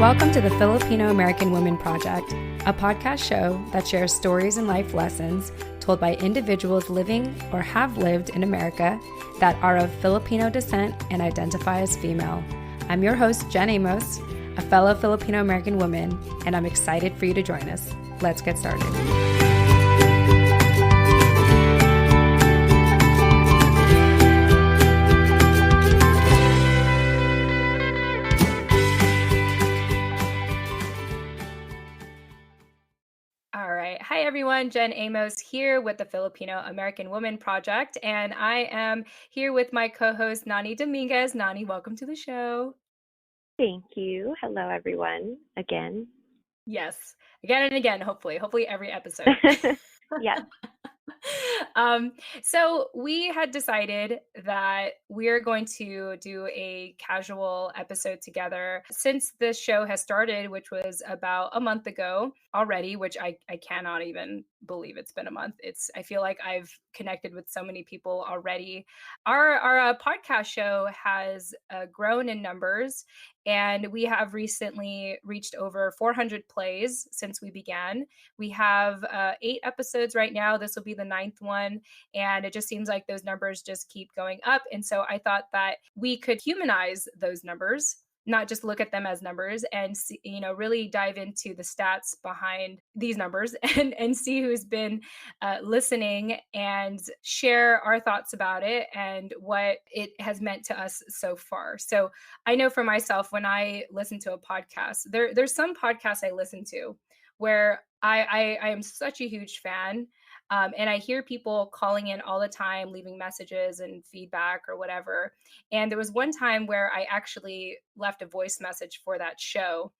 Welcome to the Filipino American Women Project, a podcast show that shares stories and life lessons told by individuals living or have lived in America that are of Filipino descent and identify as female. I'm your host, Jen Amos, a fellow Filipino American woman, and I'm excited for you to join us. Let's get started. Hi, everyone. Jen Amos here with the Filipino American Women Project, and I am here with my co-host, Nani Dominguez. Nani, welcome to the show. Thank you. Hello, everyone. Again. Yes. Again and again, hopefully every episode. Yes. So we had decided that we're going to do a casual episode together since this show has started, which was about a month ago already, which I cannot even believe it's been a month. I feel like I've connected with so many people already. Our podcast show has grown in numbers, and we have recently reached over 400 plays since we began. We have 8 episodes right now. This will be the 9th one. And it just seems like those numbers just keep going up. And so I thought that we could humanize those numbers, not just look at them as numbers, and see, really dive into the stats behind these numbers and see who's been listening and share our thoughts about it and what it has meant to us so far. So I know for myself, when I listen to a podcast, there's some podcasts I listen to where I am such a huge fan. And I hear people calling in all the time, leaving messages and feedback or whatever. And there was one time where I actually left a voice message for that show.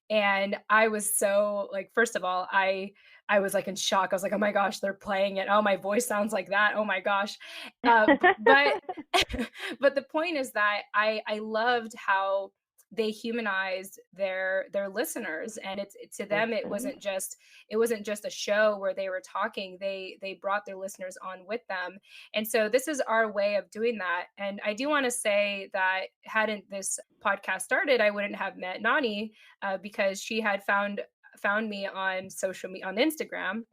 And I was so first of all, I was in shock. I was like, oh my gosh, they're playing it. Oh, my voice sounds like that. Oh my gosh. But but the point is that I loved how they humanized their listeners, and it's to them it wasn't just a show where they were talking. They brought their listeners on with them, and so this is our way of doing that. And I do want to say that hadn't this podcast started, I wouldn't have met Nani because she had found me on social media, on Instagram.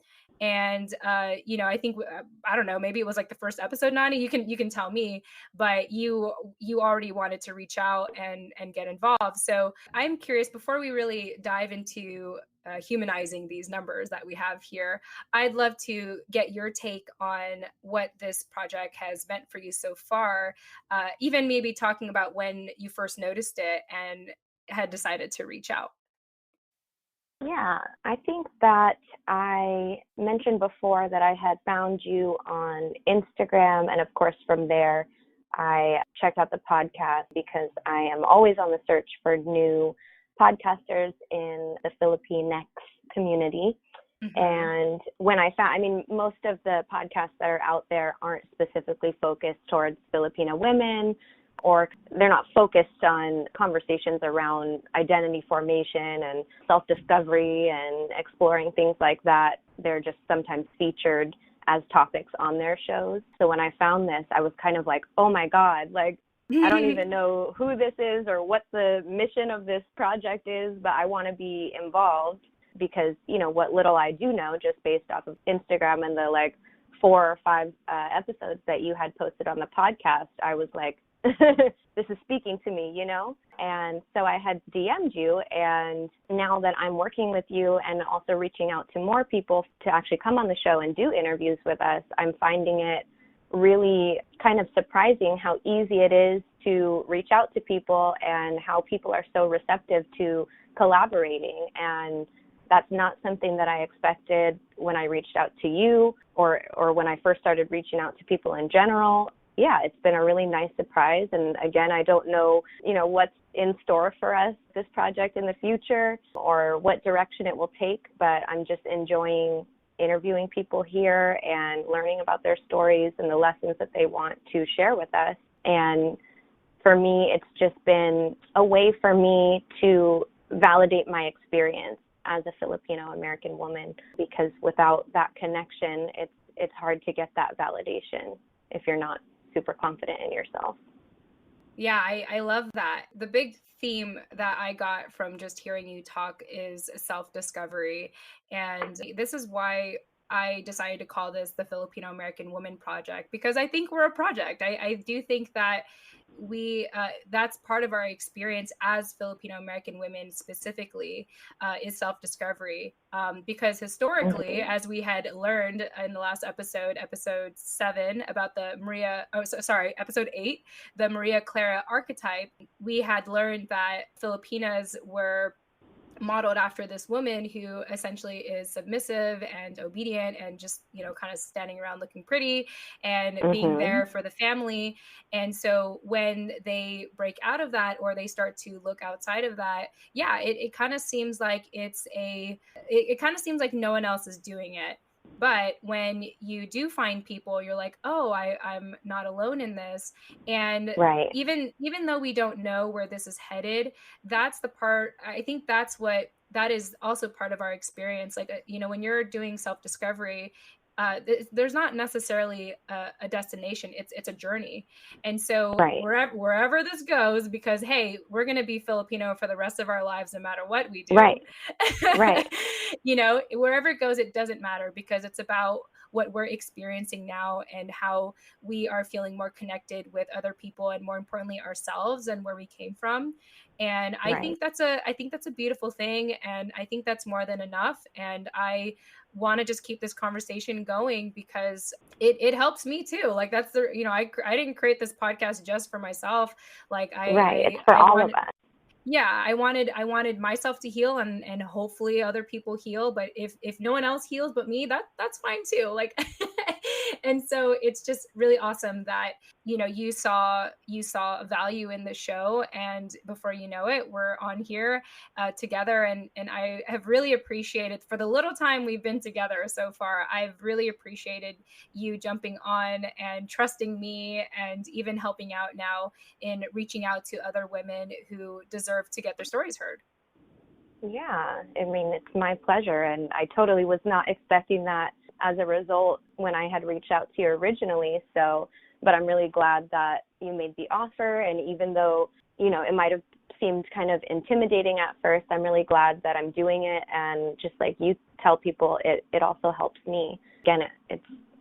And I think I don't know, maybe it was the first episode, Nani, you can tell me, but you already wanted to reach out and get involved. So I'm curious, before we really dive into humanizing these numbers that we have here, I'd love to get your take on what this project has meant for you so far, even maybe talking about when you first noticed it and had decided to reach out. Yeah, I think that I mentioned before that I had found you on Instagram, and of course from there I checked out the podcast because I am always on the search for new podcasters in the Filipinx community. Mm-hmm. And when I found, most of the podcasts that are out there aren't specifically focused towards Filipino women, or they're not focused on conversations around identity formation and self-discovery and exploring things like that. They're just sometimes featured as topics on their shows. So when I found this, I was kind of like, oh my God, I don't even know who this is or what the mission of this project is, but I want to be involved because, what little I do know just based off of Instagram and the 4 or 5 episodes that you had posted on the podcast, I was like, this is speaking to me, And so I had DM'd you, and now that I'm working with you and also reaching out to more people to actually come on the show and do interviews with us, I'm finding it really kind of surprising how easy it is to reach out to people and how people are so receptive to collaborating. And that's not something that I expected when I reached out to you or when I first started reaching out to people in general. Yeah, it's been a really nice surprise. And again, I don't know, what's in store for us, this project in the future, or what direction it will take, but I'm just enjoying interviewing people here and learning about their stories and the lessons that they want to share with us. And for me, it's just been a way for me to validate my experience as a Filipino American woman, because without that connection, it's hard to get that validation if you're not super confident in yourself. Yeah, I love that. The big theme that I got from just hearing you talk is self-discovery. And this is why I decided to call this the Filipino American Woman Project, because I think we're a project. I do think that that's part of our experience as Filipino American women specifically, is self-discovery, because historically, Hmm. as we had learned in the last episode, episode 7, about the Maria, oh sorry, episode 8, the Maria Clara archetype, we had learned that Filipinas were modeled after this woman who essentially is submissive and obedient and just, kind of standing around looking pretty and being Hmm. there for the family. And so when they break out of that, or they start to look outside of that, yeah, it kind of seems like it kind of seems like no one else is doing it. But when you do find people, you're like, oh, I'm not alone in this. And Right. even though we don't know where this is headed, that's the part, I think that is also part of our experience. Like, when you're doing self discovery, there's not necessarily a destination. It's a journey. And so Right. wherever this goes, because hey, we're going to be Filipino for the rest of our lives no matter what we do. Right. Right. Wherever it goes, it doesn't matter, because it's about what we're experiencing now and how we are feeling more connected with other people, and more importantly ourselves, and where we came from. And Right. I think that's a beautiful thing, and I think that's more than enough. And I want to just keep this conversation going, because it helps me too. Like, that's the, I didn't create this podcast just for myself. Like, Right. It's for I all of want, us. yeah, I wanted myself to heal, and hopefully other people heal. But if no one else heals but me, that's fine too. Like, and so it's just really awesome that, you saw value in the show, and before you know it, we're on here together. And I have really appreciated, for the little time we've been together so far, I've really appreciated you jumping on and trusting me, and even helping out now in reaching out to other women who deserve to get their stories heard. Yeah, I mean, it's my pleasure. And I totally was not expecting that as a result when I had reached out to you originally. So, but I'm really glad that you made the offer. And even though, it might have seemed kind of intimidating at first, I'm really glad that I'm doing it. And just like you tell people, it also helps me. Again,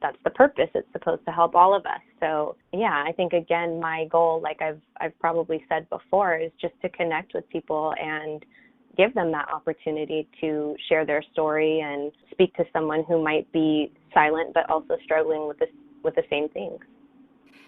that's the purpose. It's supposed to help all of us. So yeah, I think again, my goal, like I've probably said before, is just to connect with people and give them that opportunity to share their story and speak to someone who might be silent but also struggling with the same things.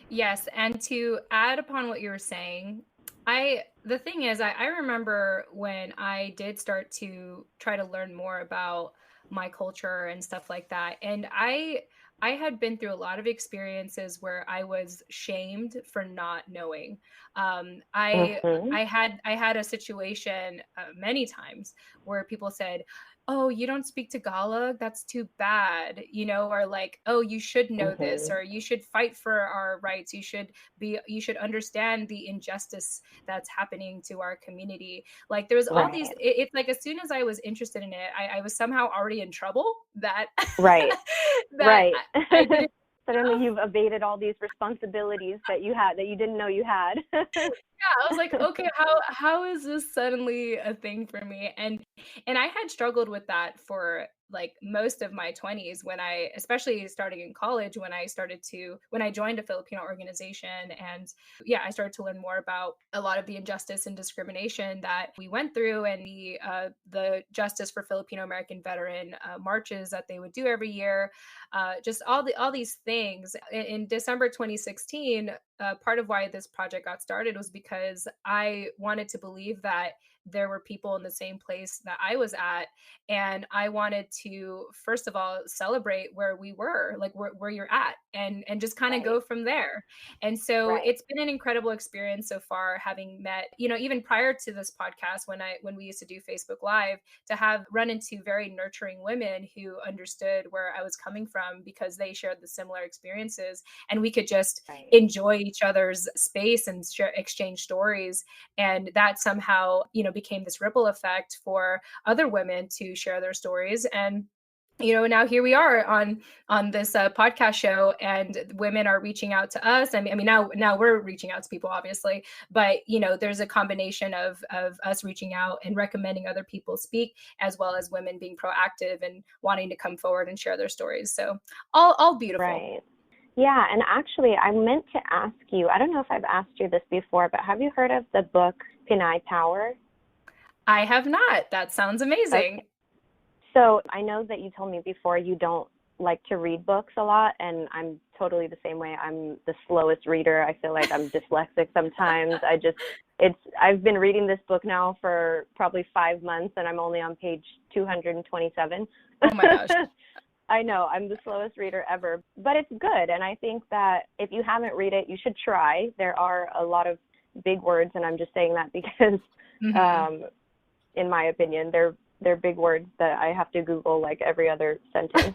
Yes, and to add upon what you were saying, the thing is, I remember when I did start to try to learn more about my culture and stuff like that. And I had been through a lot of experiences where I was shamed for not knowing. Mhm. I had a situation many times where people said, "Oh, you don't speak Tagalog? That's too bad," or like, "Oh, you should know this, Mhm. or you should fight for our rights. You should understand the injustice that's happening to our community." Like, there was all these. Right. It's like, as soon as I was interested in it, I was somehow already in trouble, that Right. that Right. I didn't Suddenly know. you've evaded all these responsibilities that you didn't know you had. Yeah, I was like, okay, how is this suddenly a thing for me? And I had struggled with that for like most of my 20s, when I, especially starting in college, when I joined a Filipino organization. And yeah, I started to learn more about a lot of the injustice and discrimination that we went through, and the justice for Filipino American veteran marches that they would do every year. Just all these things. In December 2016, part of why this project got started was because I wanted to believe that there were people in the same place that I was at. And I wanted to, first of all, celebrate where we were, like where you're at, and just kind of Right. go from there. And so Right. it's been an incredible experience so far, having met, even prior to this podcast, when we used to do Facebook Live, to have run into very nurturing women who understood where I was coming from, because they shared the similar experiences, and we could just Right. enjoy each other's space and exchange stories. And that somehow, became this ripple effect for other women to share their stories. And now here we are on this podcast show, and women are reaching out to us. I mean, now we're reaching out to people, obviously, but there's a combination of us reaching out and recommending other people speak, as well as women being proactive and wanting to come forward and share their stories. So all beautiful. Right. Yeah, and actually, I meant to ask you, I don't know if I've asked you this before, but have you heard of the book Pinay Power? I have not. That sounds amazing. Okay. So I know that you told me before you don't like to read books a lot, and I'm totally the same way. I'm the slowest reader. I feel like I'm dyslexic sometimes. I've been reading this book now for probably 5 months, and I'm only on page 227. Oh my gosh. I know, I'm the slowest reader ever, but it's good. And I think that if you haven't read it, you should try. There are a lot of big words, and I'm just saying that because, in my opinion, they're big words that I have to Google like every other sentence.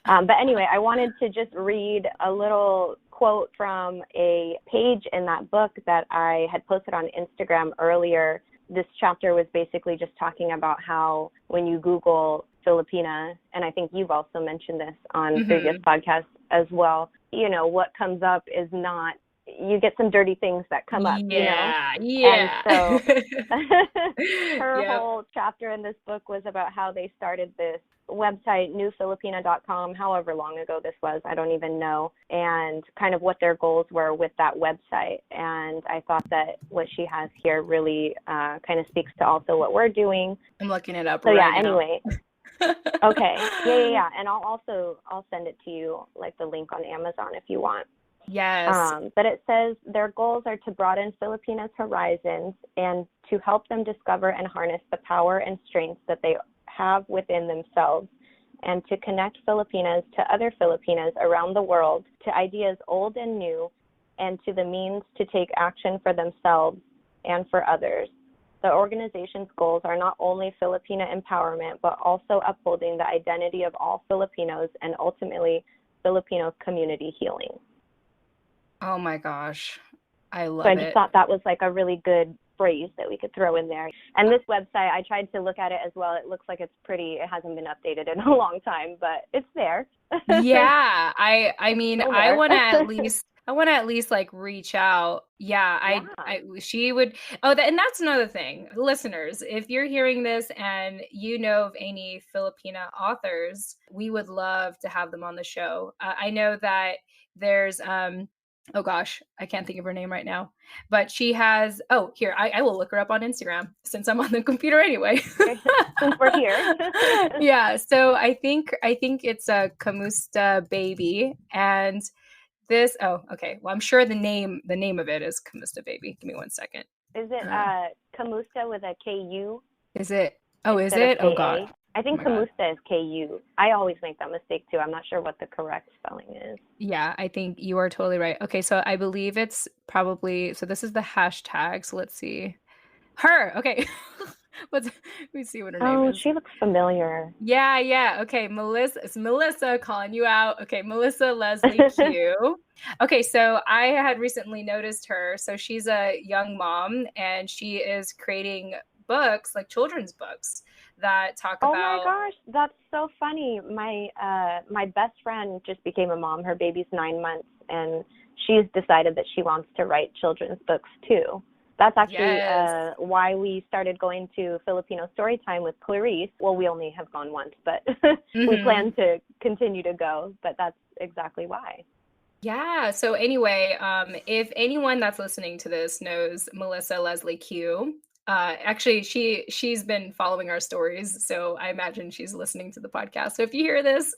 But anyway, I wanted to just read a little quote from a page in that book that I had posted on Instagram earlier. This chapter was basically just talking about how when you Google Filipina, and I think you've also mentioned this on previous podcasts as well, what comes up is not, you get some dirty things that come up, Yeah. And so her whole chapter in this book was about how they started this website, newfilipina.com, however long ago this was, I don't even know, and kind of what their goals were with that website. And I thought that what she has here really kind of speaks to also what we're doing. I'm looking it up so right yeah, now. Anyway. Okay. Yeah. And I'll send it to you, like the link on Amazon if you want. Yes. But it says their goals are to broaden Filipinas' horizons and to help them discover and harness the power and strengths that they have within themselves, and to connect Filipinas to other Filipinas around the world, to ideas old and new, and to the means to take action for themselves and for others. The organization's goals are not only Filipina empowerment, but also upholding the identity of all Filipinos and ultimately Filipino community healing. Oh my gosh. I love it. So I just thought that was like a really good phrase that we could throw in there. And this website, I tried to look at it as well. It looks like it's pretty, it hasn't been updated in a long time, but it's there. Yeah. I mean, I want to at least like reach out. Yeah. She would. Oh, and that's another thing. Listeners, if you're hearing this and you know of any Filipina authors, we would love to have them on the show. I know that there's, oh gosh, I can't think of her name right now, but she has, here, I will look her up on Instagram since I'm on the computer anyway. Since we're here. Yeah. So I think it's a Kamusta Baby, and this, okay. Well, I'm sure the name of it is Kamusta Baby. Give me 1 second. Is it Kamusta with a K-U? Is it? Oh, is it? Oh God. I think Kamusta is K-U. I always make that mistake too. I'm not sure what the correct spelling is. Yeah, I think you are totally right. Okay, so I believe it's probably, so this is the hashtag. So let's see. Her. Okay. Let me see what her name is. Oh, she looks familiar. Yeah. Okay, Melissa. It's Melissa calling you out. Okay, Melissa Leslie Q. Okay, so I had recently noticed her. So she's a young mom, and she is creating books, like children's books, that talk about. Oh my gosh, that's so funny. My best friend just became a mom. Her baby's 9 months, and she's decided that she wants to write children's books too. That's actually why we started going to Filipino Storytime with Clarice. Well, we only have gone once, but we plan to continue to go. But that's exactly why. Yeah. So anyway, if anyone that's listening to this knows Melissa Leslie Q, actually she's been following our stories, so I imagine she's listening to the podcast. So if you hear this,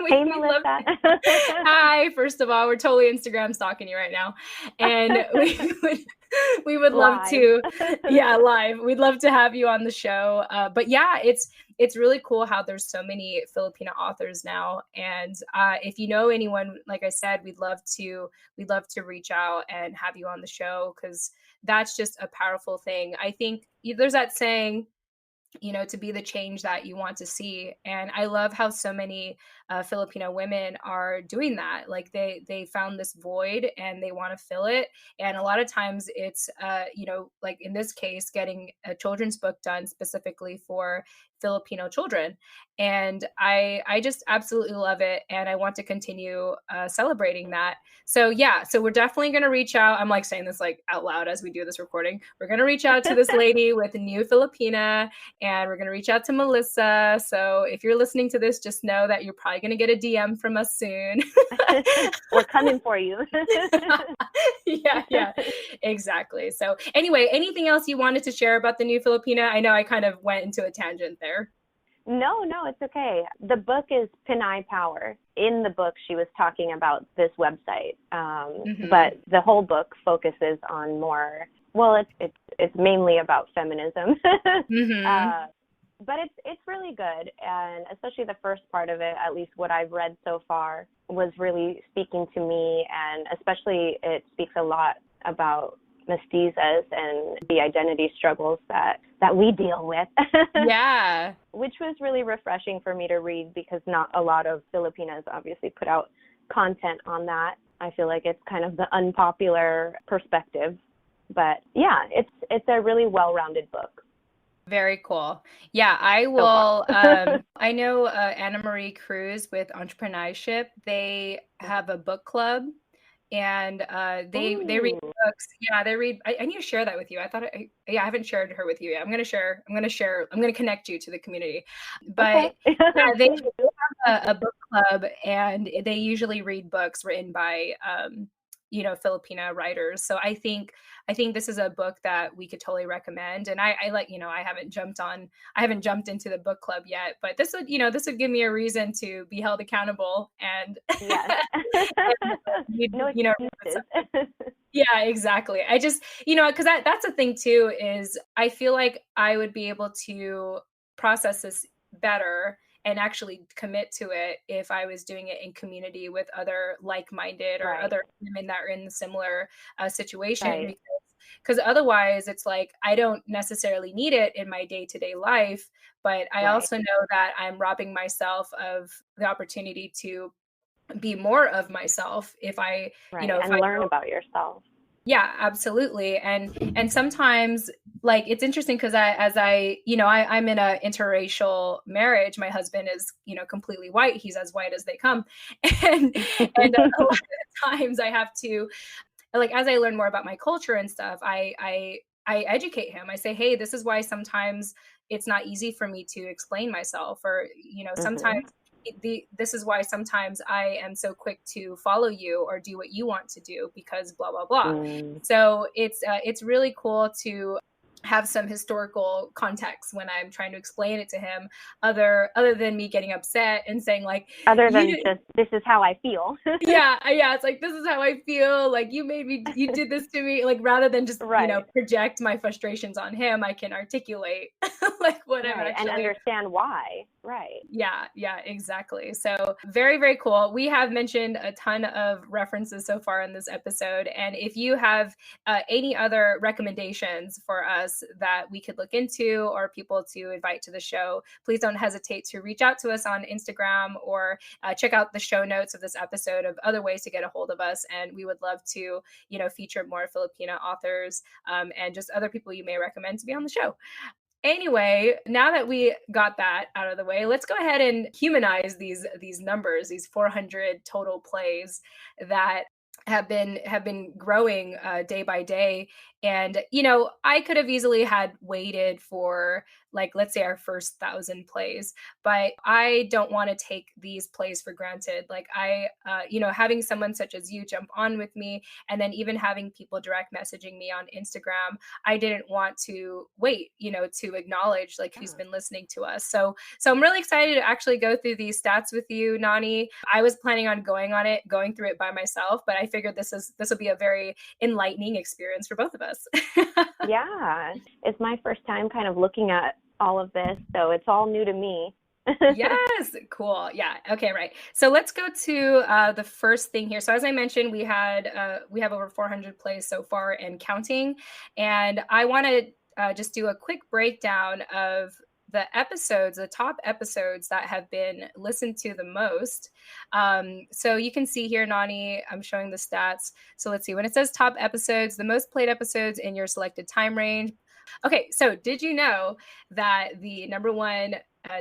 hey Melissa. Hi, first of all, we're totally Instagram stalking you right now, and we would love to, live. We'd love to have you on the show. But yeah, it's really cool how there's so many Filipino authors now. And if you know anyone, like I said, we'd love to reach out and have you on the show, because that's just a powerful thing. I think there's that saying, to be the change that you want to see. And I love how so many Filipino women are doing that. Like they found this void and they want to fill it. And a lot of times it's, like in this case, getting a children's book done specifically for Filipino children. And I just absolutely love it. And I want to continue celebrating that. So yeah, so we're definitely going to reach out. I'm like saying this like out loud as we do this recording. We're going to reach out to this lady with New Filipina, and we're going to reach out to Melissa. So if you're listening to this, just know that you're probably going to get a DM from us soon. We're coming for you. Yeah, exactly. So anyway, anything else you wanted to share about the New Filipina? I know I kind of went into a tangent there. No, it's okay. The book is Pinay Power. In the book, she was talking about this website, but the whole book focuses on more. Well, it's mainly about feminism, but it's really good, and especially the first part of it, at least what I've read so far, was really speaking to me, and especially it speaks a lot about mestizas and the identity struggles that we deal with. Yeah. Which was really refreshing for me to read, because not a lot of Filipinas obviously put out content on that. I feel like it's kind of the unpopular perspective. But yeah, it's a really well-rounded book. Very cool. Yeah, I will. I know Anna Marie Cruz with Entrepreneurship. They have a book club, and they read books. Yeah, they read. I need to share that with you. I haven't shared her with you yet. I'm gonna share. I'm gonna connect you to the community. But okay. yeah, they have a book club, and they usually read books written by Filipino writers. So I think this is a book that we could totally recommend. And I haven't jumped into the book club yet, but this would give me a reason to be held accountable and yes. Yeah, exactly. I just, because that's the thing too, is I feel like I would be able to process this better and actually commit to it if I was doing it in community with other like-minded or other women that are in a similar situation. Because otherwise it's like, I don't necessarily need it in my day-to-day life, but I also know that I'm robbing myself of the opportunity to be more of myself if I, if I learn about yourself. Yeah, absolutely. And sometimes, like, it's interesting because I'm in a interracial marriage. My husband is, completely white. He's as white as they come. And a lot of times I have to, like, as I learn more about my culture and stuff, I educate him. I say, hey, this is why sometimes it's not easy for me to explain myself, or, sometimes this is why sometimes I am so quick to follow you or do what you want to do, because blah, blah, blah. So it's really cool to have some historical context when I'm trying to explain it to him, other than me getting upset and saying, like, other than just, this is how I feel. yeah, it's like, this is how I feel, like, you did this to me, like, rather than just project my frustrations on him, I can articulate like what I'm actually, and understand why. Yeah, exactly. So very, very cool. We have mentioned a ton of references so far in this episode, and if you have any other recommendations for us that we could look into, or people to invite to the show, please don't hesitate to reach out to us on Instagram, or check out the show notes of this episode of other ways to get a hold of us. And we would love to, feature more Filipino authors and just other people you may recommend to be on the show. Anyway, now that we got that out of the way, let's go ahead and humanize these numbers, these 400 total plays that have been growing day by day. And I could have easily had waited for, like, let's say our first 1,000 plays, but I don't want to take these plays for granted. Like, having someone such as you jump on with me, and then even having people direct messaging me on Instagram, I didn't want to wait, to acknowledge, like, who's been listening to us. So I'm really excited to actually go through these stats with you, Nani. I was planning on going through it by myself, but I figured this will be a very enlightening experience for both of us. Yeah, it's my first time kind of looking at all of this, so it's all new to me. Yes, cool. Yeah. Okay, right. So let's go to the first thing here. So as I mentioned, we have over 400 plays so far and counting, and I want to just do a quick breakdown of the episodes, the top episodes that have been listened to the most. So you can see here, Nani, I'm showing the stats. So let's see, when it says top episodes, the most played episodes in your selected time range. Okay, so did you know that the number one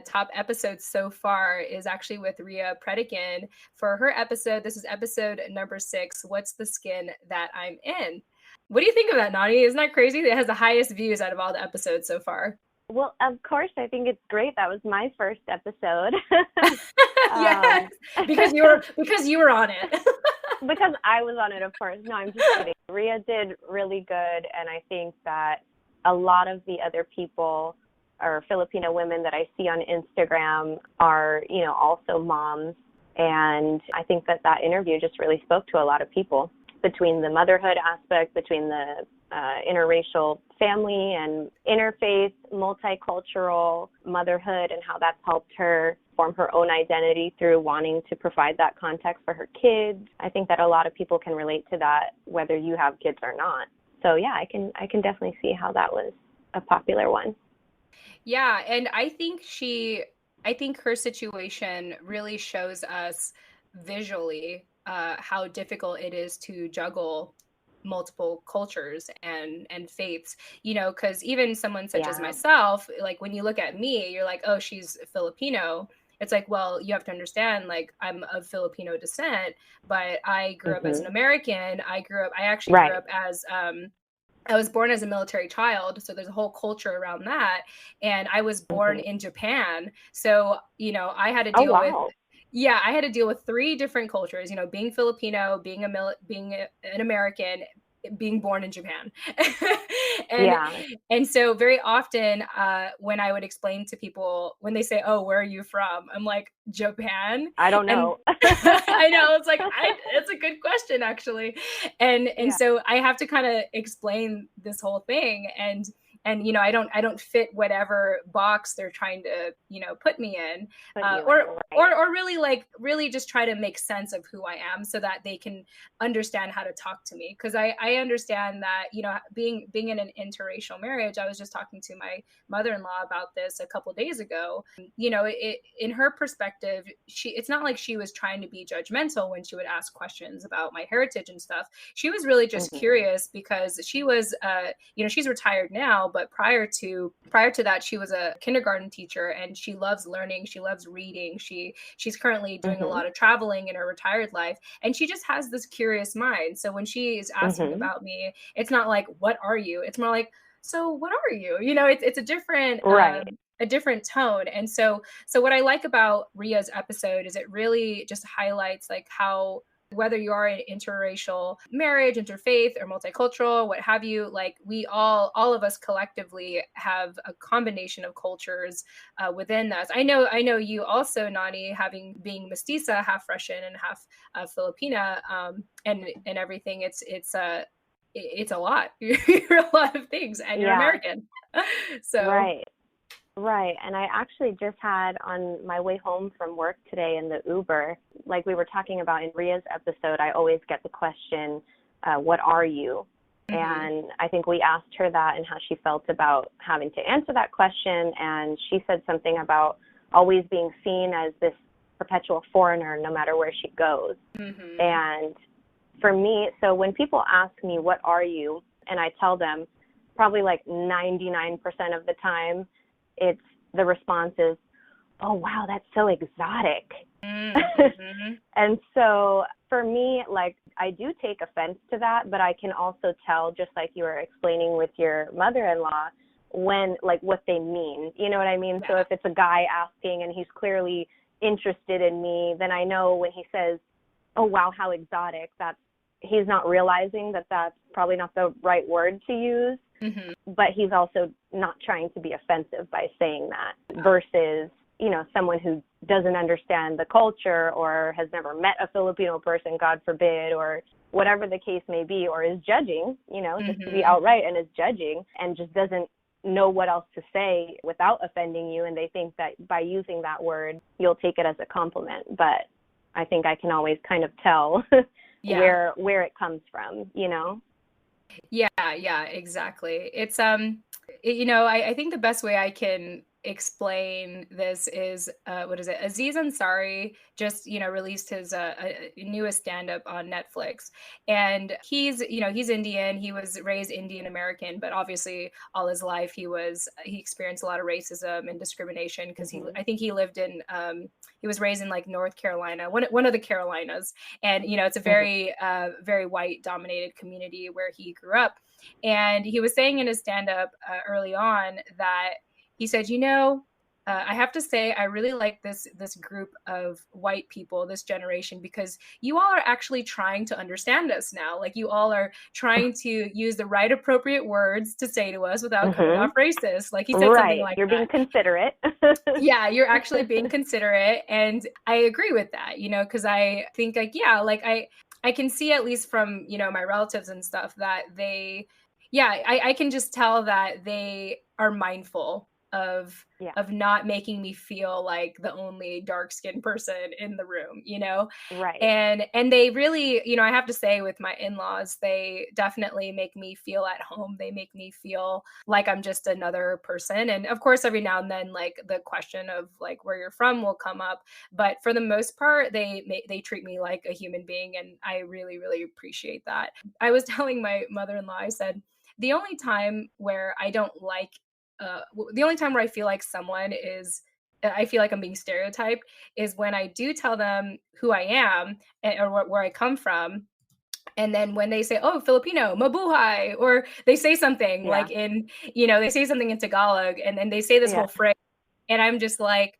top episode so far is actually with Rhea Predikin for her episode? This is episode number 6, What's the Skin That I'm In? What do you think of that, Nani? Isn't that crazy? It has the highest views out of all the episodes so far. Well, of course, I think it's great. That was my first episode. Yes, because you were on it. Because I was on it, of course. No, I'm just kidding. Rhea did really good, and I think that a lot of the other people or Filipino women that I see on Instagram are, you know, also moms, and I think that that interview just really spoke to a lot of people, between the motherhood aspect, between the interracial family and interfaith, multicultural motherhood, and how that's helped her form her own identity through wanting to provide that context for her kids. I think that a lot of people can relate to that, whether you have kids or not. So yeah, I can definitely see how that was a popular one. Yeah, and I think her situation really shows us visually how difficult it is to juggle multiple cultures and faiths, you know, because even someone such as myself, like when you look at me, you're like, oh, she's Filipino. It's like, well, you have to understand, like, I'm of Filipino descent, but I grew up as an American. I actually grew up as I was born as a military child, so there's a whole culture around that. And I was born in Japan. So, you know, I had to deal I had to deal with 3 different cultures, you know, being Filipino, being an American, being born in Japan. And so very often when I would explain to people, when they say, oh, where are you from? I'm like, Japan. I don't know. I know. It's like, it's a good question, actually. And so I have to kind of explain this whole thing. And you know, I don't fit whatever box they're trying to, you know, put me in, or really just try to make sense of who I am so that they can understand how to talk to me. Because I understand that, you know, being in an interracial marriage, I was just talking to my mother-in-law about this a couple days ago. You know, in her perspective, it's not like she was trying to be judgmental when she would ask questions about my heritage and stuff. She was really just curious because she was, you know, she's retired now, but prior to that, she was a kindergarten teacher, and she loves learning. She loves reading. She's currently doing a lot of traveling in her retired life, and she just has this curious mind. So when she is asking about me, it's not like, what are you? It's more like, so what are you? You know, it's a different a different tone. And so what I like about Rhea's episode is it really just highlights like how, whether you are in interracial marriage, interfaith, or multicultural, what have you, like we all of us collectively have a combination of cultures within us. I know you also, Nani, being mestiza, half Russian and half Filipina, and everything. It's a lot. You're a lot of things, and you're American. So Right. And I actually just had on my way home from work today in the Uber, like we were talking about in Rhea's episode, I always get the question, what are you? And I think we asked her that and how she felt about having to answer that question. And she said something about always being seen as this perpetual foreigner no matter where she goes. And for me, so when people ask me, what are you? And I tell them, probably like 99% of the time, it's the response is, oh, wow, that's so exotic. And so for me, like, I do take offense to that, but I can also tell, just like you were explaining with your mother-in-law, when, like, what they mean. You know what I mean? So if it's a guy asking and he's clearly interested in me, then I know when he says, oh, wow, how exotic, he's not realizing that that's probably not the right word to use. But he's also not trying to be offensive by saying that, versus, you know, someone who doesn't understand the culture or has never met a Filipino person, God forbid, or whatever the case may be, or is judging, you know, just to be outright and is judging and just doesn't know what else to say without offending you. And they think that by using that word, you'll take it as a compliment. But I think I can always kind of tell where it comes from, you know? Yeah, exactly. It's you know, I think the best way I can explain this is what is it? Aziz Ansari just released his newest stand-up on Netflix, and he's Indian. He was raised Indian American, but obviously all his life he experienced a lot of racism and discrimination because I think he lived in he was raised in like North Carolina, one of the Carolinas, and it's a very very white dominated community where he grew up. And he was saying in his stand-up early on that he said, I have to say, I really like this group of white people, this generation, because you all are actually trying to understand us now. Like, you all are trying to use the right appropriate words to say to us without coming off racist. Like, he said something like you're being considerate. Yeah, you're actually being considerate. And I agree with that, because I think I can see, at least from, my relatives and stuff, that I can just tell that they are mindful of not making me feel like the only dark-skinned person in the room, Right. And they really, I have to say, with my in-laws, they definitely make me feel at home. They make me feel like I'm just another person. And of course, every now and then, like, the question of like where you're from will come up, but for the most part, they treat me like a human being, and I really, really appreciate that. I was telling my mother-in-law, I said, the only time where I don't like the only time where I feel like I feel like I'm being stereotyped is when I do tell them who I am or where I come from. And then when they say, "Oh, Filipino, mabuhay," or they say something like they say something in Tagalog, and then they say this whole phrase, and I'm just like,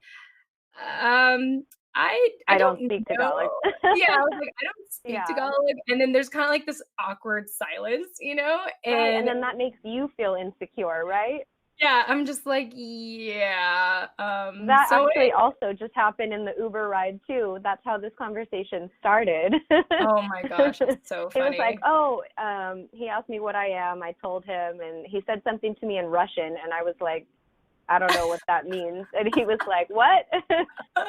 I don't speak Tagalog. Yeah, I was like, I don't speak Tagalog. And then there's kind of like this awkward silence, And then that makes you feel insecure, right? Yeah, I'm just like, that actually also just happened in the Uber ride too. That's how this conversation started. Oh my gosh, it's so funny. He was like, he asked me what I am. I told him, and he said something to me in Russian, and I was like, I don't know what that means. And he was like, what?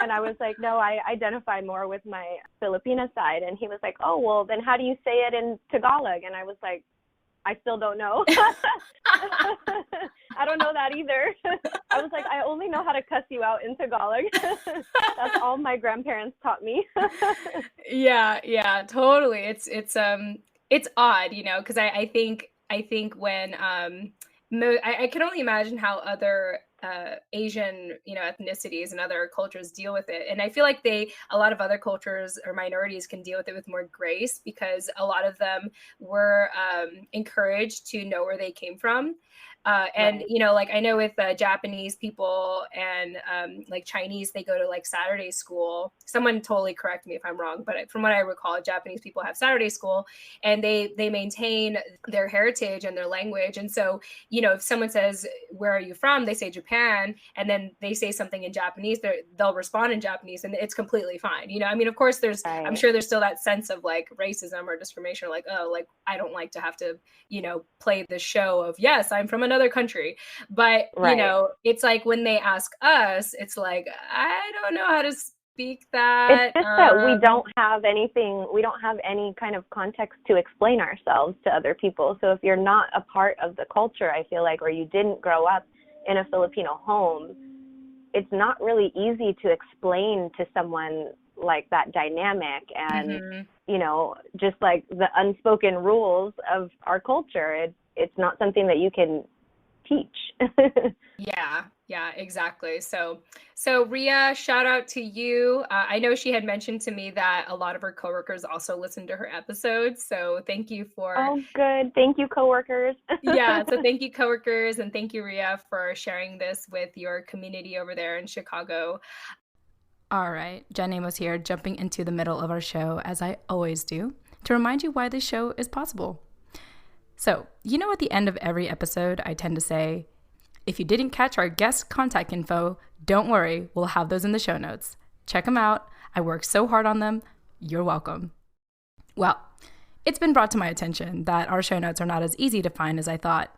And I was like, no, I identify more with my Filipina side. And he was like, oh, well, then how do you say it in Tagalog? And I was like, I still don't know. I don't know that either. I was like, I only know how to cuss you out in Tagalog. That's all my grandparents taught me. Yeah, totally. It's odd, because I think when I can only imagine how other Asian, ethnicities and other cultures deal with it. And I feel like a lot of other cultures or minorities can deal with it with more grace, because a lot of them were encouraged to know where they came from. And, right. Like, I know with Japanese people and like Chinese, they go to like Saturday school. Someone totally correct me if I'm wrong, but from what I recall, Japanese people have Saturday school, and they maintain their heritage and their language. And so, if someone says, where are you from? They say Japan, and then they say something in Japanese, they'll respond in Japanese, and it's completely fine. I mean, of course, I'm sure there's still that sense of like racism or discrimination, or like, oh, like, I don't like to have to, play the show of, yes, I'm from another country. But, it's like when they ask us, it's like, I don't know how to speak that. It's just that we don't have any kind of context to explain ourselves to other people. So if you're not a part of the culture, I feel like, or you didn't grow up in a Filipino home, it's not really easy to explain to someone like that dynamic and, just like the unspoken rules of our culture. It's not something that you can teach. Yeah, exactly. So Ria, shout out to you. I know she had mentioned to me that a lot of her coworkers also listen to her episodes. So thank you for. Oh, good. Thank you, coworkers. Yeah. So thank you, coworkers. And thank you, Ria, for sharing this with your community over there in Chicago. All right. Jen Amos here, jumping into the middle of our show, as I always do, to remind you why this show is possible. So, at the end of every episode, I tend to say, if you didn't catch our guest contact info, don't worry, we'll have those in the show notes. Check them out. I worked so hard on them. You're welcome. Well, it's been brought to my attention that our show notes are not as easy to find as I thought,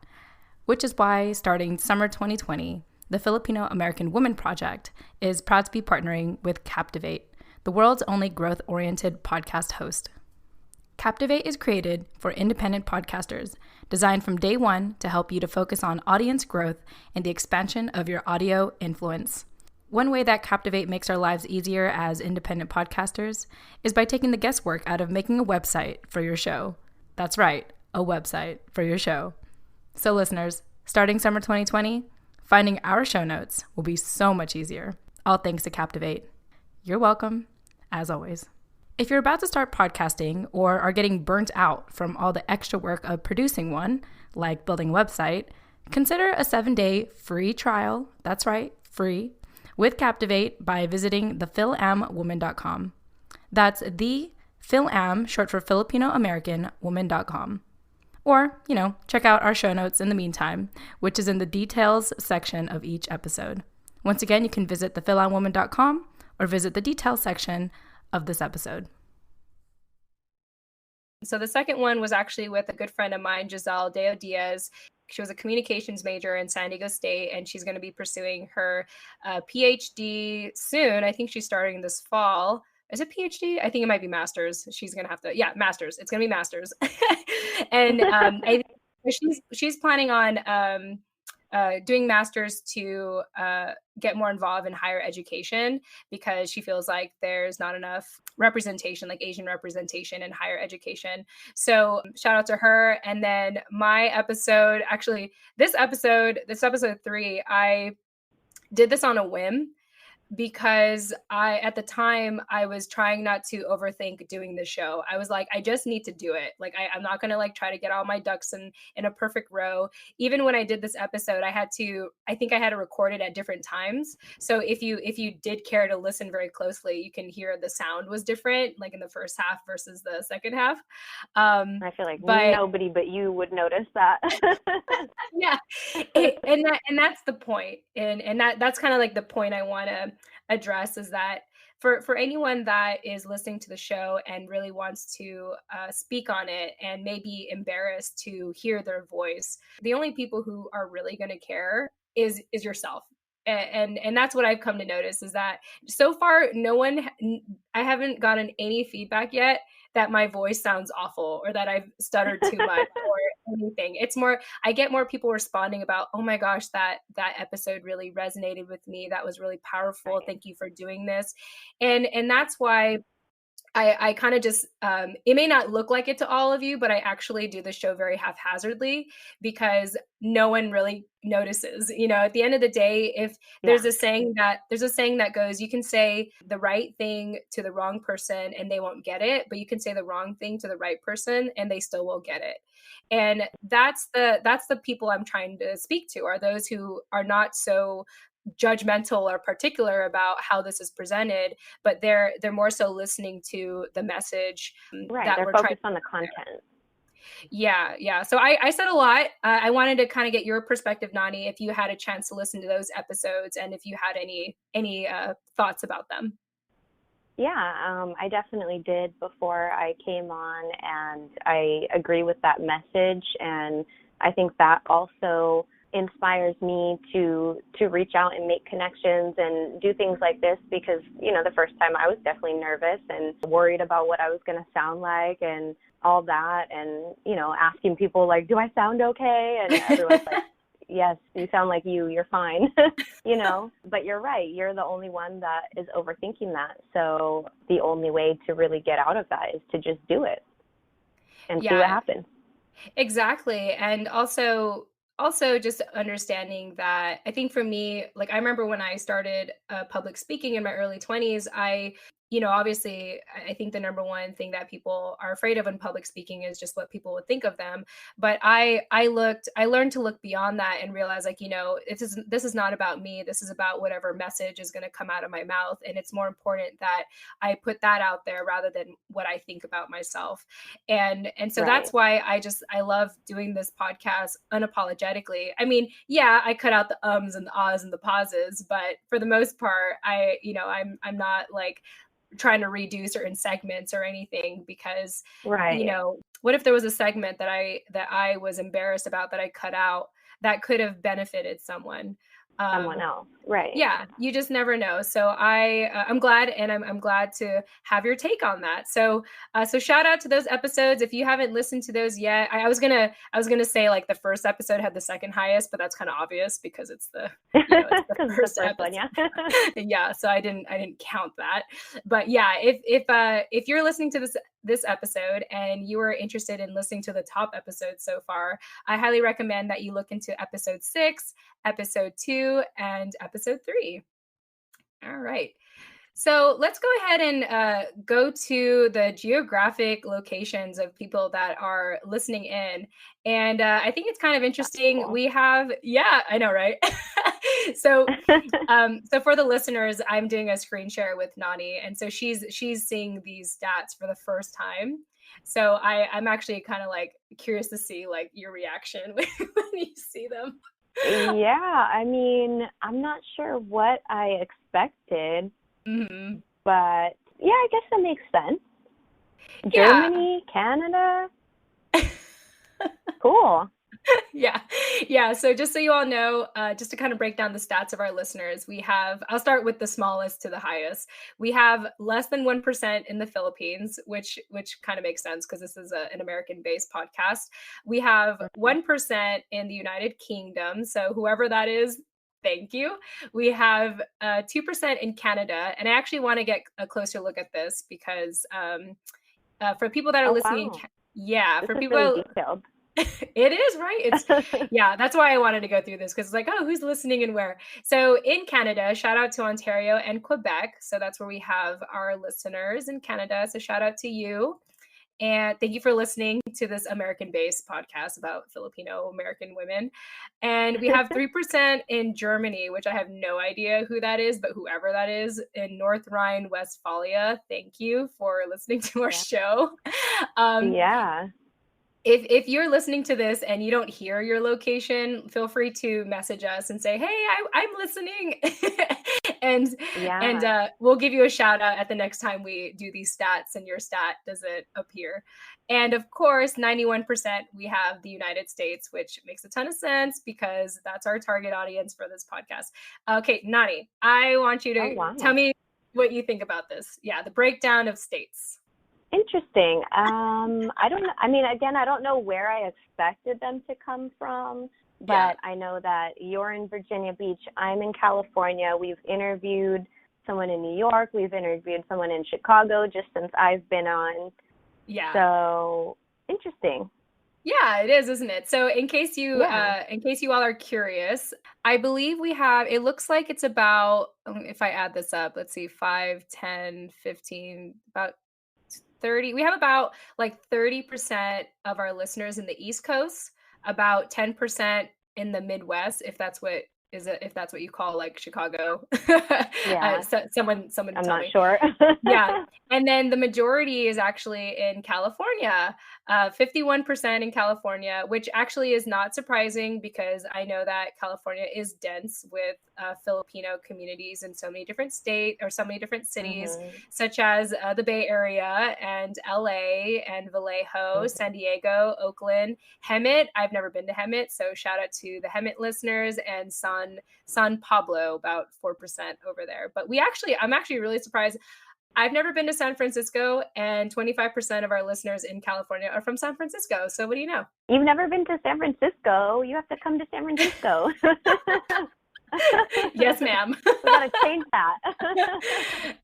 which is why, starting summer 2020, the Filipino American Women Project is proud to be partnering with Captivate, the world's only growth-oriented podcast host. Captivate is created for independent podcasters, designed from day one to help you to focus on audience growth and the expansion of your audio influence. One way that Captivate makes our lives easier as independent podcasters is by taking the guesswork out of making a website for your show. That's right, a website for your show. So listeners, starting summer 2020, finding our show notes will be so much easier. All thanks to Captivate. You're welcome, as always. If you're about to start podcasting or are getting burnt out from all the extra work of producing one, like building a website, consider a 7-day free trial, that's right, free, with Captivate by visiting thephilamwoman.com. That's the Philam, short for Filipino American woman.com. Or, check out our show notes in the meantime, which is in the details section of each episode. Once again, you can visit thephilamwoman.com or visit the details section of this episode. So the second one was actually with a good friend of mine, Giselle Deo Diaz. She was a communications major in San Diego State, and she's going to be pursuing her PhD soon. I think she's starting this fall. Is it PhD? I think it might be master's. She's going to have to, master's. It's going to be master's. And I think she's planning on doing master's to get more involved in higher education, because she feels like there's not enough representation, like Asian representation in higher education. So shout out to her. And then my episode, actually this episode 3, I did this on a whim, because at the time I was trying not to overthink doing the show. I was like, I just need to do it. Like, I'm not going to try to get all my ducks in a perfect row. Even when I did this episode, I think I had to record it at different times. So if you did care to listen very closely, you can hear the sound was different, like in the first half versus the second half. I feel like nobody but you would notice that. Yeah. And that's the point. And that's kind of like the point I want to address, is that for anyone that is listening to the show and really wants to speak on it and maybe embarrassed to hear their voice, the only people who are really going to care is yourself. And that's what I've come to notice, is that so far I haven't gotten any feedback yet that my voice sounds awful or that I've stuttered too much or anything. It's more, I get more people responding about, oh my gosh, that episode really resonated with me. That was really powerful. Right. Thank you for doing this. And that's why I kind of just, it may not look like it to all of you, but I actually do the show very haphazardly, because no one really notices. At the end of the day, if there's a saying that goes, you can say the right thing to the wrong person and they won't get it, but you can say the wrong thing to the right person and they still will get it. And that's the people I'm trying to speak to, are those who are not so judgmental or particular about how this is presented, but they're more so listening to the message. Right, that they're we're focused on the content. Yeah. So I said a lot. I wanted to kind of get your perspective, Nani, if you had a chance to listen to those episodes and if you had any thoughts about them. Yeah, I definitely did before I came on, and I agree with that message. And I think that also inspires me to reach out and make connections and do things like this, because, the first time I was definitely nervous and worried about what I was going to sound like and all that. And, asking people like, do I sound okay? And everyone's like, yes, you sound like you're fine, but you're right. You're the only one that is overthinking that. So the only way to really get out of that is to just do it and see what happens. Exactly. And also just understanding that, I think for me, like I remember when I started public speaking in my early 20s, obviously I think the number one thing that people are afraid of in public speaking is just what people would think of them. But I learned to look beyond that and realize, like, this is not about me. This is about whatever message is going to come out of my mouth. And it's more important that I put that out there rather than what I think about myself. And so that's why I love doing this podcast unapologetically. I mean, I cut out the ums and the ahs and the pauses, but for the most part, I'm not like trying to redo certain segments or anything, because what if there was a segment that I was embarrassed about that I cut out that could have benefited someone? someone else. Right. Yeah, you just never know. So I'm glad, and I'm glad to have your take on that. So so shout out to those episodes. If you haven't listened to those yet, I was gonna say like the first episode had the second highest, but that's kind of obvious because it's the it's the first one, episode. yeah. Yeah, so I didn't count that. But yeah, if you're listening to this episode and you are interested in listening to the top episodes so far, I highly recommend that you look into episode 6, episode 2, and episode 3. All right. So let's go ahead and go to the geographic locations of people that are listening in. And I think it's kind of interesting. Cool. We have, yeah, I know, right? So for the listeners, I'm doing a screen share with Nani, and so she's seeing these stats for the first time. So I'm actually kind of like curious to see like your reaction when you see them. Yeah, I mean, I'm not sure what I expected, Mm-hmm. but yeah, I guess that makes sense. Yeah. Germany, Canada, cool. Yeah. So just so you all know, just to kind of break down the stats of our listeners, I'll start with the smallest to the highest. We have less than 1% in the Philippines, which kind of makes sense because this is an American-based podcast. We have 1% in the United Kingdom. So whoever that is, thank you. We have 2% in Canada. And I actually want to get a closer look at this because for people that are listening, Wow. Yeah, This for is people really detailed. It is, right? Yeah, that's why I wanted to go through this because it's like, oh, who's listening and where? So in Canada, shout out to Ontario and Quebec. So that's where we have our listeners in Canada. So shout out to you. And thank you for listening to this American-based podcast about Filipino American women. And we have 3% in Germany, which I have no idea who that is, but whoever that is in North Rhine-Westphalia, thank you for listening to our show. Yeah. If you're listening to this and you don't hear your location, feel free to message us and say, "Hey, I'm listening," and we'll give you a shout out at the next time we do these stats and your stat doesn't appear. And of course, 91% we have the United States, which makes a ton of sense because that's our target audience for this podcast. Okay, Nani, I want you to tell me what you think about this. Yeah, the breakdown of states. Interesting. I don't know. I mean, again, I don't know where I expected them to come from, but I know that you're in Virginia Beach. I'm in California. We've interviewed someone in New York. We've interviewed someone in Chicago just since I've been on. Yeah. So interesting. Yeah, it is, isn't it? So in case you all are curious, I believe we have, it looks like it's about, if I add this up, let's see, 5, 10, 15, about 30. We have about like 30% of our listeners in the East Coast, about 10% in the Midwest, if that's what you call like Chicago. Yeah. Someone I'm tell not me. sure. Yeah. And then the majority is actually in California, 51% in California, which actually is not surprising because I know that California is dense with Filipino communities in so many different states or so many different cities, such as the Bay Area and LA and Vallejo, San Diego, Oakland, Hemet. I've never been to Hemet, so shout out to the Hemet listeners, and San Pablo, about 4% over there. But I'm actually really surprised. I've never been to San Francisco, and 25% of our listeners in California are from San Francisco. So what do you know? You've never been to San Francisco? You have to come to San Francisco. Yes, ma'am. We gotta change that.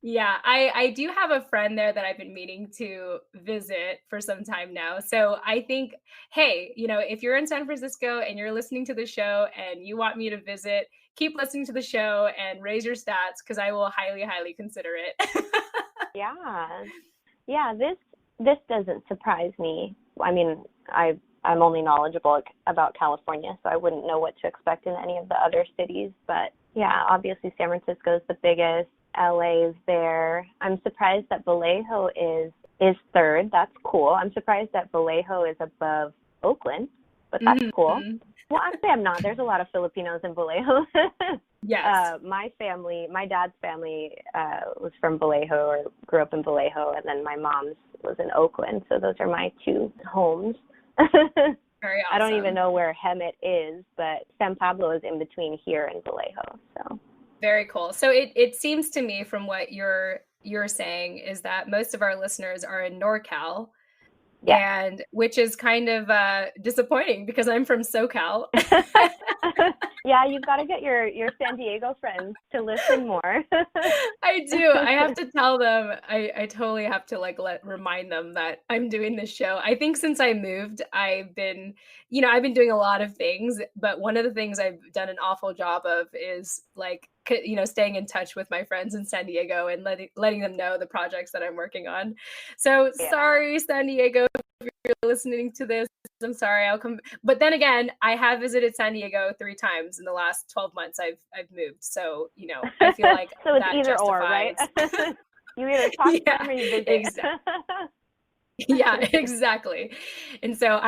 Yeah, I do have a friend there that I've been meaning to visit for some time now. So I think, hey, if you're in San Francisco and you're listening to the show and you want me to visit, keep listening to the show and raise your stats because I will highly, highly consider it. Yeah. This doesn't surprise me. I mean, I'm only knowledgeable about California, so I wouldn't know what to expect in any of the other cities. But yeah, obviously San Francisco is the biggest. LA is there. I'm surprised that Vallejo is third. That's cool. I'm surprised that Vallejo is above Oakland, but that's cool. Well, actually, I'm not. There's a lot of Filipinos in Vallejo. Yes. My dad's family was from Vallejo or grew up in Vallejo, and then my mom's was in Oakland. So those are my two homes. Very I don't even awesome. know where Hemet is, but San Pablo is in between here and Vallejo. So Very cool. So it seems to me from what you're saying is that most of our listeners are in NorCal, yes. and which is kind of disappointing because I'm from SoCal. Yeah, you've got to get your San Diego friends to listen more. I do. I have to tell them. I totally have to like remind them that I'm doing this show. I think since I moved, I've been doing a lot of things, but one of the things I've done an awful job of is like staying in touch with my friends in San Diego and letting them know the projects that I'm working on. So Yeah. sorry, San Diego, if you're listening to this. I'm sorry. I'll come. But then again, I have visited San Diego 3 times in the last 12 months. I've moved, so I feel like So it's that either or, right? justifies. You either talk to Yeah, them or you visit. exactly. Yeah, exactly. And so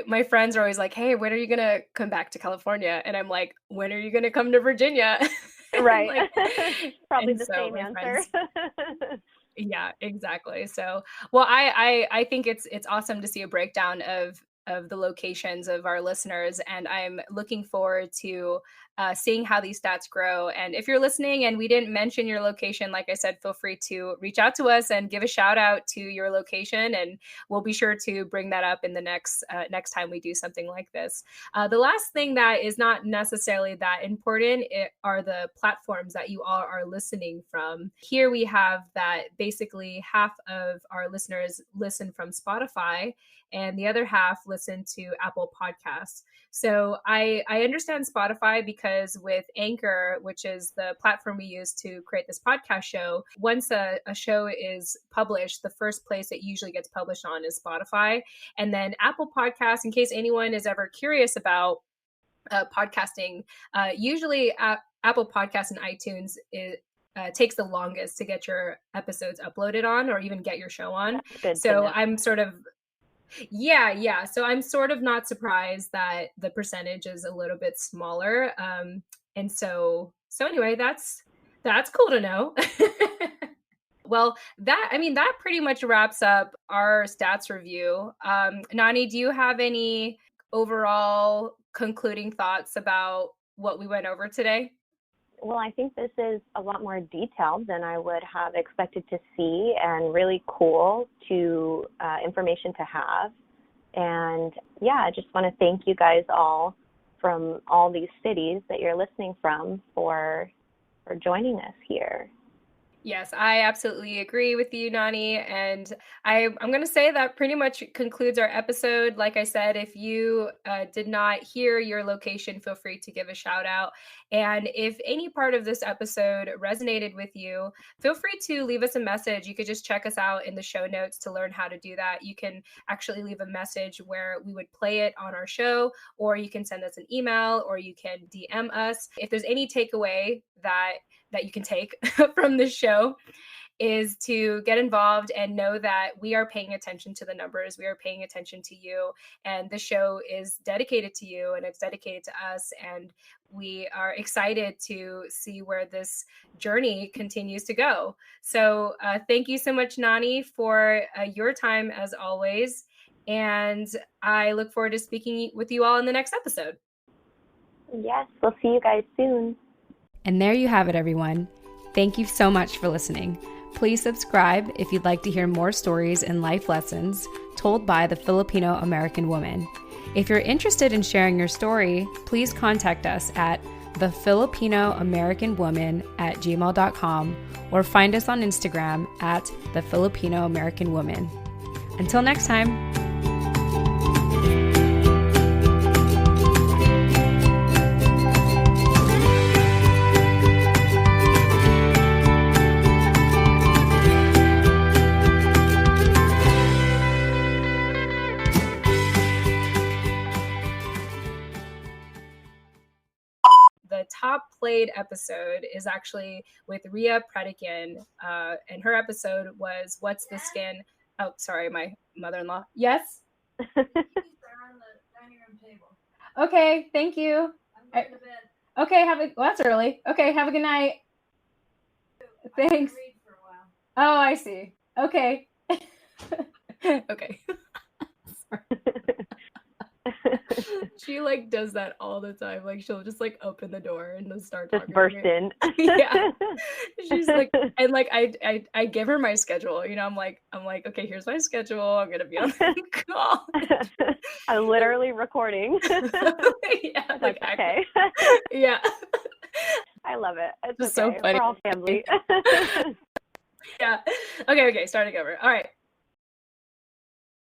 my friends are always like, "Hey, when are you gonna come back to California?" And I'm like, "When are you gonna come to Virginia?" And Right. like, Probably and the so same my answer. friends, yeah, exactly. So, well, I think it's awesome to see a breakdown of the locations of our listeners, and I'm looking forward to seeing how these stats grow. And if you're listening and we didn't mention your location, like I said, feel free to reach out to us and give a shout out to your location, and we'll be sure to bring that up in the next time we do something like this. The last thing that is not necessarily that important are the platforms that you all are listening from. Here we have that basically half of our listeners listen from Spotify and the other half listen to Apple Podcasts. So I understand Spotify because with Anchor, which is the platform we use to create this podcast show, once a show is published, the first place it usually gets published on is Spotify. And then Apple Podcasts, in case anyone is ever curious about podcasting, usually Apple Podcasts and iTunes takes the longest to get your episodes uploaded on or even get your show on. That's good to So know. I'm sort of yeah. So I'm sort of not surprised that the percentage is a little bit smaller. And so anyway, that's cool to know. Well, that pretty much wraps up our stats review. Nani, do you have any overall concluding thoughts about what we went over today? Well, I think this is a lot more detailed than I would have expected to see, and really cool to information to have. And yeah, I just want to thank you guys all from all these cities that you're listening from for joining us here. Yes, I absolutely agree with you, Nani. And I'm going to say that pretty much concludes our episode. Like I said, if you did not hear your location, feel free to give a shout out. And if any part of this episode resonated with you, feel free to leave us a message. You could just check us out in the show notes to learn how to do that. You can actually leave a message where we would play it on our show, or you can send us an email, or you can DM us. If there's any takeaway that you can take from this show, is to get involved and know that we are paying attention to the numbers. We are paying attention to you. And the show is dedicated to you and it's dedicated to us. And we are excited to see where this journey continues to go. So thank you so much, Nani, for your time as always. And I look forward to speaking with you all in the next episode. Yes, we'll see you guys soon. And there you have it, everyone. Thank you so much for listening. Please subscribe if you'd like to hear more stories and life lessons told by the Filipino American woman. If you're interested in sharing your story, please contact us at thefilipinoamericanwoman@gmail.com or find us on Instagram at thefilipinoamericanwoman. Until next time. The top played episode is actually with Rhea Predikin, and her episode was "What's the Skin?" Oh, sorry, my mother-in-law. Yes. Okay, thank you. Okay, well, that's early. Okay, have a good night. Thanks. Oh, I see. Okay. Okay. Sorry. She like does that all the time. Like she'll just like open the door and just start Just talking burst to me. in. Yeah. She's like, and like I give her my schedule. You know, I'm like, okay, here's my schedule. I'm gonna be on the call. I'm literally recording. Yeah, like okay. Yeah. I love it. It's Just okay. so funny. We're all family. Yeah. Okay, starting over. All right.